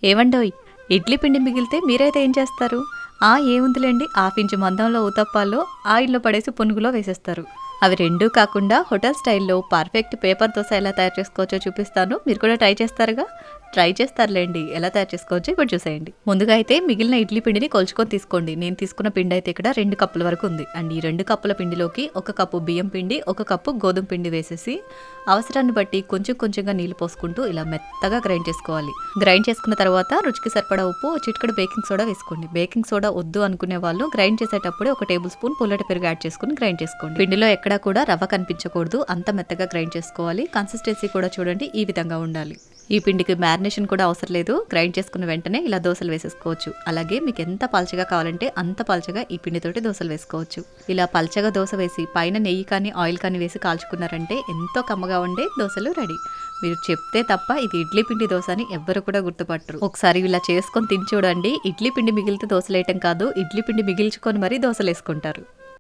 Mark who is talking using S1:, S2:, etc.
S1: ఏవండోయ్! ఇడ్లీ పిండి మిగిలితే మీరైతే ఏం చేస్తారు? ఏముందిలేండి హాఫ్ ఇంచు మందంలో ఊతప్పాల్లో ఆయిల్‌లో పడేసి పునుగులో వేసేస్తారు. అవి రెండూ కాకుండా హోటల్ స్టైల్‌లో పర్ఫెక్ట్ పేపర్ దోస ఎలా తయారు చేసుకోవచ్చో చూపిస్తాను. మీరు కూడా ట్రై చేస్తారుగా? ట్రై చేస్తారులేండి. ఎలా తయారు చేసుకోవచ్చో ఇప్పుడు చూసేయండి. ముందుగా అయితే మిగిలిన ఇడ్లీ పిండిని కొలుచుకొని తీసుకోండి. నేను తీసుకున్న పిండి అయితే ఇక్కడ 2 కప్పుల వరకు ఉంది. అండ్ ఈ 2 కప్పుల పిండిలోకి 1 కప్పు బియ్యం పిండి, 1 కప్పు గోధుమ పిండి వేసేసి అవసరాన్ని బట్టి కొంచెం కొంచెంగా నీళ్లు పోసుకుంటూ ఇలా మెత్తగా గ్రైండ్ చేసుకోవాలి. గ్రైండ్ చేసుకున్న తర్వాత రుచికి సరిపడా ఉప్పు, చిటికెడు బేకింగ్ సోడా వేసుకోండి. బేకింగ్ సోడా వద్దు అనుకునే వాళ్ళు గ్రైండ్ చేసేటప్పుడే 1 టేబుల్ స్పూన్ పుల్లటి పెరుగు యాడ్ చేసుకుని గ్రైండ్ చేసుకోండి. పిండిలో ఎక్కడా కూడా రవ్వ కనిపించకూడదు. అంత మెత్తగా గ్రైండ్ చేసుకోవాలి. కన్సిస్టెన్సీ కూడా చూడండి ఈ విధంగా ఉండాలి. ఈ పిండికి మ్యారినేషన్ కూడా అవసరం లేదు. గ్రైండ్ చేసుకున్న వెంటనే ఇలా దోసలు వేసేసుకోవచ్చు. అలాగే మీకు ఎంత పల్చగా కావాలంటే అంత పల్చగా ఈ పిండితోటి దోసలు వేసుకోవచ్చు. ఇలా పల్చగా దోస వేసి పైన నెయ్యి కానీ ఆయిల్ కానీ వేసి కాల్చుకున్నారంటే ఎంతో కమ్మగా ఉండే దోసలు రెడీ. మీరు చెప్తే తప్ప ఇది ఇడ్లీ పిండి దోశ అని ఎవ్వరు కూడా గుర్తుపట్టరు. ఒకసారి ఇలా చేసుకొని తిని చూడండి. ఇడ్లీ పిండి మిగిలితే దోశలేయటం కాదు, ఇడ్లీ పిండి మిగిల్చుకొని మరీ దోశలు వేసుకుంటారు.